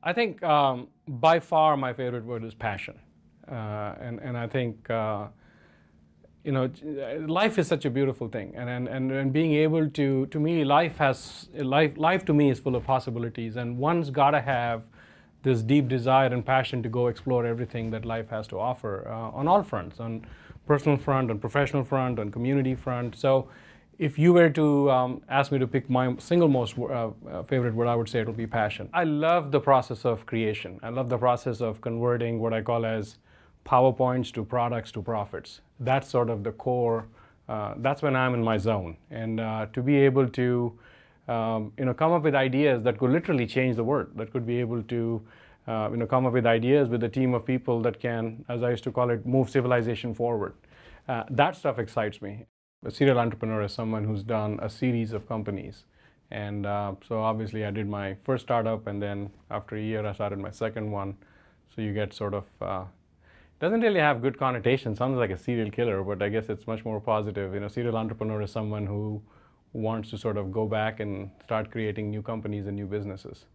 I think by far my favorite word is passion. And I think, life is such a beautiful thing. And being able to me, life to me is full of possibilities. And one's got to have this deep desire and passion to go explore everything that life has to offer on all fronts, on personal front, on professional front, on community front. So if you were to ask me to pick my single most favorite word, I would say it will be passion. I love the process of creation. I love the process of converting what I call as PowerPoints to products to profits. That's sort of the core, that's when I'm in my zone. And to be able to come up with ideas that could literally change the world, that could be able to come up with ideas with a team of people that can, as I used to call it, move civilization forward. That stuff excites me. A serial entrepreneur is someone who's done a series of companies. And so obviously I did my first startup, and then after a year I started my second one. So you get sort of, doesn't really have good connotation, sounds like a serial killer, but I guess it's much more positive. Serial entrepreneur is someone who wants to sort of go back and start creating new companies and new businesses.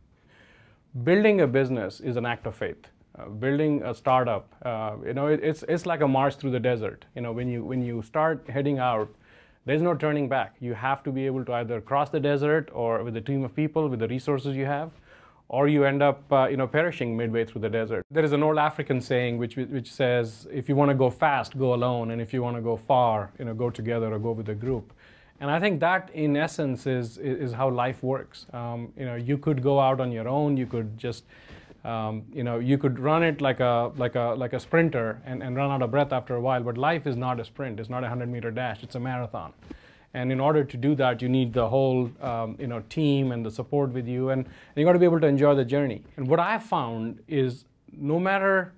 Building a business is an act of faith. Building a startup, it's like a march through the desert. When you start heading out, there's no turning back. You have to be able to either cross the desert, or with a team of people, with the resources you have, or you end up perishing midway through the desert. There is an old African saying which says, if you want to go fast, go alone, and if you want to go far, go together or go with a group. And I think that, in essence, is how life works. You could go out on your own. You could just, you could run it like a sprinter and run out of breath after a while. But life is not a sprint. It's not a 100-meter dash. It's a marathon. And in order to do that, you need the whole, team and the support with you, and you got to be able to enjoy the journey. And what I've found is, no matter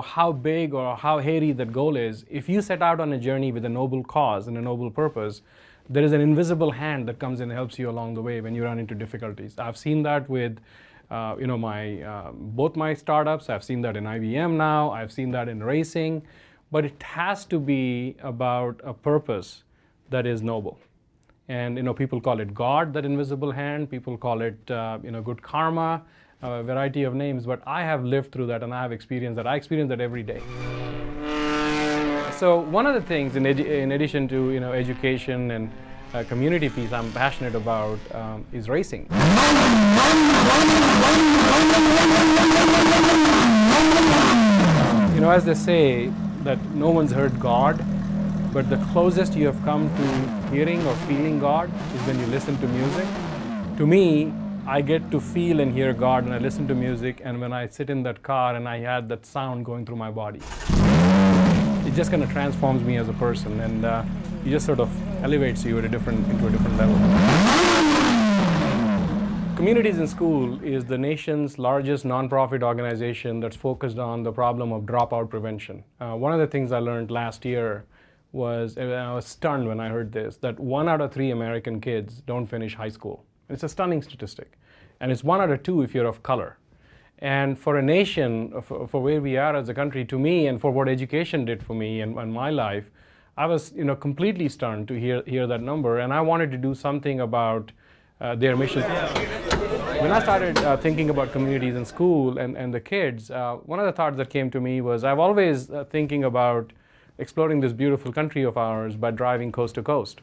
how big or how hairy that goal is, if you set out on a journey with a noble cause and a noble purpose, there is an invisible hand that comes and helps you along the way when you run into difficulties. I've seen that with, both my startups. I've seen that in IBM now. I've seen that in racing. But it has to be about a purpose that is noble. And people call it God, that invisible hand. People call it good karma, a variety of names. But I have lived through that, and I have experienced that. I experience that every day. So one of the things, in addition to education and community piece, I'm passionate about is racing. As they say, that no one's heard God, but the closest you have come to hearing or feeling God is when you listen to music. To me, I get to feel and hear God when I listen to music, and when I sit in that car and I had that sound going through my body. It just kind of transforms me as a person, and it just sort of elevates you into a different level. Communities in School is the nation's largest nonprofit organization that's focused on the problem of dropout prevention. One of the things I learned last year was, and I was stunned when I heard this, that 1 out of 3 American kids don't finish high school. It's a stunning statistic. And it's 1 out of 2 if you're of color. And for a nation, for where we are as a country, to me, and for what education did for me and my life, I was completely stunned to hear that number, and I wanted to do something about their mission. When I started thinking about communities in school and the kids, one of the thoughts that came to me was, I've always thinking about exploring this beautiful country of ours by driving coast to coast.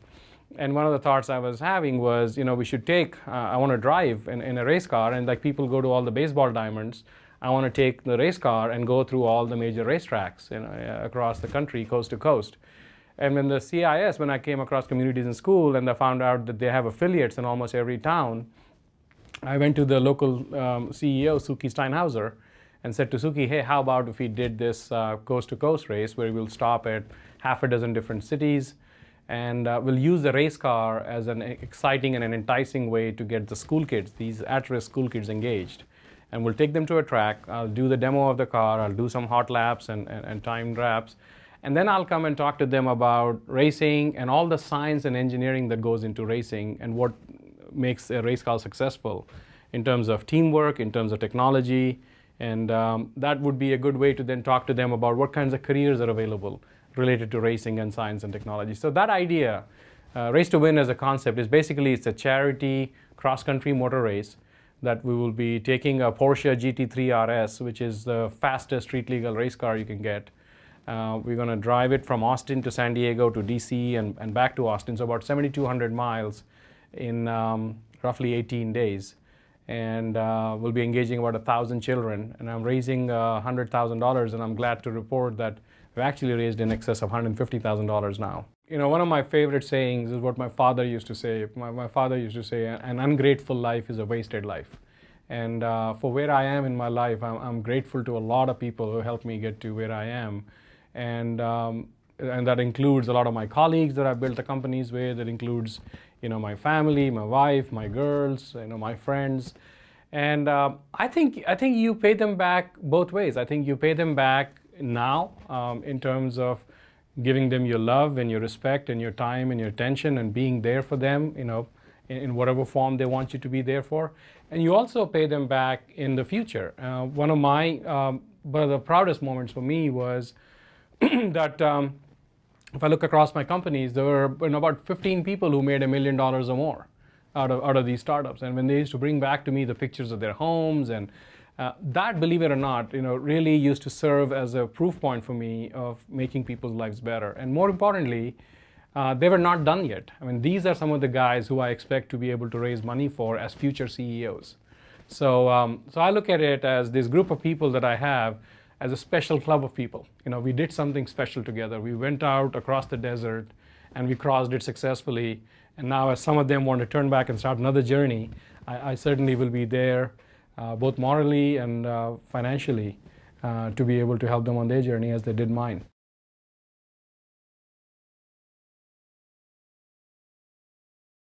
And one of the thoughts I was having was, we should take, I want to drive in a race car, and like people go to all the baseball diamonds, I want to take the race car and go through all the major racetracks across the country, coast to coast. And when the CIS, when I came across communities in school and I found out that they have affiliates in almost every town, I went to the local CEO, Suki Steinhauser, and said to Suki, hey, how about if we did this coast to coast race where we'll stop at half a dozen different cities, and we'll use the race car as an exciting and an enticing way to get the school kids, these at-risk school kids, engaged. And we'll take them to a track, I'll do the demo of the car, I'll do some hot laps and timed laps, and then I'll come and talk to them about racing and all the science and engineering that goes into racing and what makes a race car successful in terms of teamwork, in terms of technology, and that would be a good way to then talk to them about what kinds of careers are available related to racing and science and technology. So that idea, Race to Win as a concept, is basically, it's a charity cross-country motor race that we will be taking a Porsche GT3 RS, which is the fastest street legal race car you can get. We're going to drive it from Austin to San Diego to DC and back to Austin, so about 7,200 miles in roughly 18 days. And we'll be engaging about 1,000 children, and I'm raising $100,000, and I'm glad to report that we've actually raised in excess of $150,000 now. You know, one of my favorite sayings is what my father used to say. My father used to say, an ungrateful life is a wasted life. And for where I am in my life, I'm grateful to a lot of people who helped me get to where I am. And that includes a lot of my colleagues that I've built the companies with. It includes, you know, my family, my wife, my girls, you know, my friends. And I think you pay them back both ways. I think you pay them back now in terms of giving them your love and your respect and your time and your attention and being there for them, you know, in whatever form they want you to be there for. And you also pay them back in the future. One of the proudest moments for me was that if I look across my companies, there were about 15 people who made $1 million or more out of these startups. And when they used to bring back to me the pictures of their homes, and that, believe it or not, you know, really used to serve as a proof point for me of making people's lives better. And more importantly, they were not done yet. I mean, these are some of the guys who I expect to be able to raise money for as future CEOs. So, so I look at it as this group of people that I have as a special club of people. You know, we did something special together. We went out across the desert and we crossed it successfully. And now as some of them want to turn back and start another journey, I certainly will be there, both morally and financially, to be able to help them on their journey as they did mine.